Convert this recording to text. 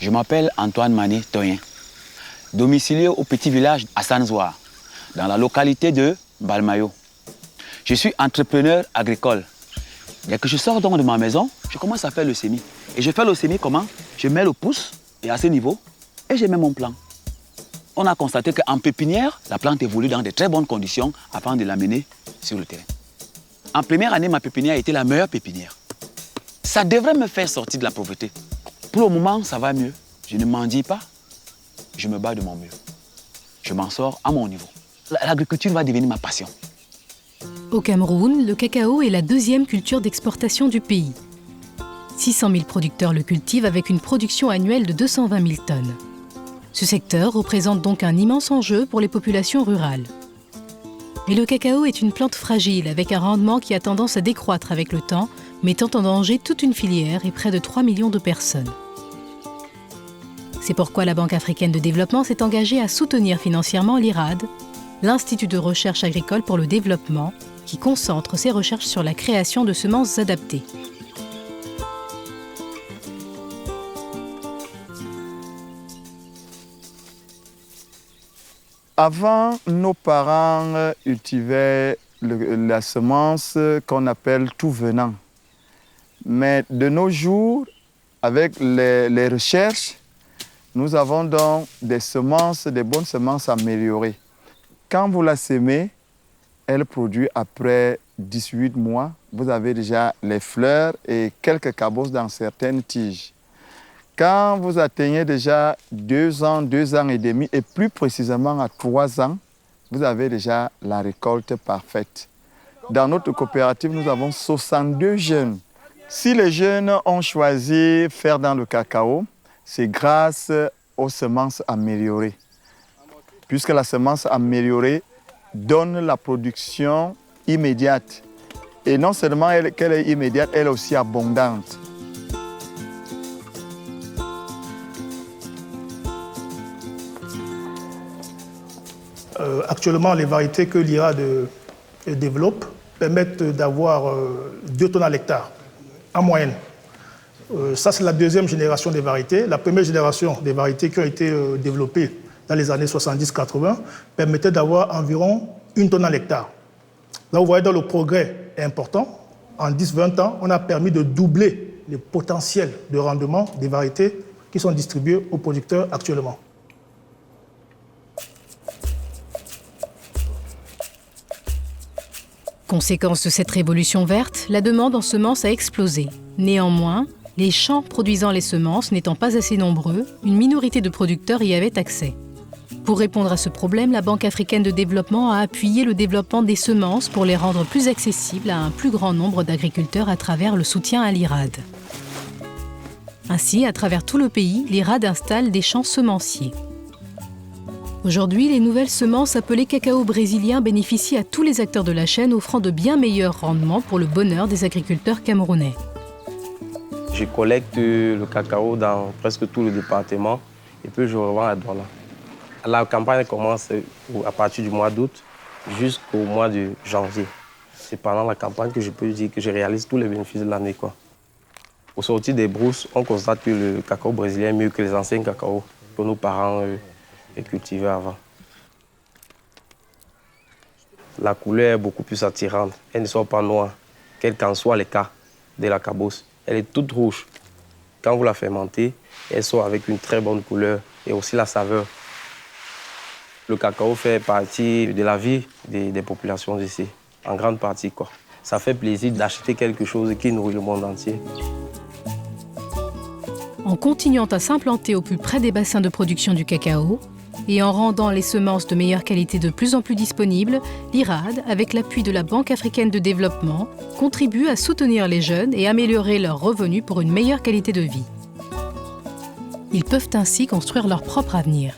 Je m'appelle Antoine Mané Toyen, domicilié au petit village à Sanzoa, dans la localité de Balmayo. Je suis entrepreneur agricole. Dès que je sors donc de ma maison, je commence à faire le semis. Et je fais le semis comment? Je mets le pouce, et à ce niveau, et je mets mon plant. On a constaté qu'en pépinière, la plante évolue dans de très bonnes conditions avant de l'amener sur le terrain. En première année, ma pépinière était la meilleure pépinière. Ça devrait me faire sortir de la pauvreté. Pour le moment, ça va mieux. Je ne mendie pas, je me bats de mon mieux. Je m'en sors à mon niveau. L'agriculture va devenir ma passion. Au Cameroun, le cacao est la deuxième culture d'exportation du pays. 600 000 producteurs le cultivent avec une production annuelle de 220 000 tonnes. Ce secteur représente donc un immense enjeu pour les populations rurales. Mais le cacao est une plante fragile avec un rendement qui a tendance à décroître avec le temps, mettant en danger toute une filière et près de 3 millions de personnes. C'est pourquoi la Banque africaine de développement s'est engagée à soutenir financièrement l'IRAD, l'Institut de recherche agricole pour le développement, qui concentre ses recherches sur la création de semences adaptées. Avant, nos parents cultivaient la semence qu'on appelle tout venant. Mais de nos jours, avec les recherches, nous avons donc des bonnes semences améliorées. Quand vous la semez, elle produit après 18 mois. Vous avez déjà les fleurs et quelques cabosses dans certaines tiges. Quand vous atteignez déjà 2 ans, 2 ans et demi, et plus précisément à 3 ans, vous avez déjà la récolte parfaite. Dans notre coopérative, nous avons 62 jeunes. Si les jeunes ont choisi de faire dans le cacao, c'est grâce aux semences améliorées. Puisque la semence améliorée donne la production immédiate. Et non seulement qu'elle est immédiate, elle est aussi abondante. Actuellement, les variétés que l'IRAD développe permettent d'avoir 2 tonnes à l'hectare, en moyenne. Ça, c'est la deuxième génération des variétés. La première génération des variétés qui ont été développées dans les années 70-80 permettait d'avoir environ 1 tonne à l'hectare. Là, vous voyez, dans le progrès est important. En 10-20 ans, on a permis de doubler le potentiel de rendement des variétés qui sont distribuées aux producteurs actuellement. Conséquence de cette révolution verte, la demande en semences a explosé. Néanmoins, les champs produisant les semences n'étant pas assez nombreux, une minorité de producteurs y avaient accès. Pour répondre à ce problème, la Banque africaine de développement a appuyé le développement des semences pour les rendre plus accessibles à un plus grand nombre d'agriculteurs à travers le soutien à l'IRAD. Ainsi, à travers tout le pays, l'IRAD installe des champs semenciers. Aujourd'hui, les nouvelles semences appelées cacao brésilien bénéficient à tous les acteurs de la chaîne, offrant de bien meilleurs rendements pour le bonheur des agriculteurs camerounais. Je collecte le cacao dans presque tout le département et puis je revends à Douala. La campagne commence à partir du mois d'août jusqu'au mois de janvier. C'est pendant la campagne que je peux dire que je réalise tous les bénéfices de l'année. Au sortir des brousses, on constate que le cacao brésilien est mieux que les anciens cacao que nos parents cultivaient avant. La couleur est beaucoup plus attirante. Elle ne soit pas noire, quel qu'en soit le cas de la cabosse. Elle est toute rouge. Quand vous la fermentez, elle sort avec une très bonne couleur et aussi la saveur. Le cacao fait partie de la vie des populations ici, en grande partie. Ça fait plaisir d'acheter quelque chose qui nourrit le monde entier. En continuant à s'implanter au plus près des bassins de production du cacao et en rendant les semences de meilleure qualité de plus en plus disponibles, l'IRAD, avec l'appui de la Banque africaine de développement, contribue à soutenir les jeunes et améliorer leurs revenus pour une meilleure qualité de vie. Ils peuvent ainsi construire leur propre avenir.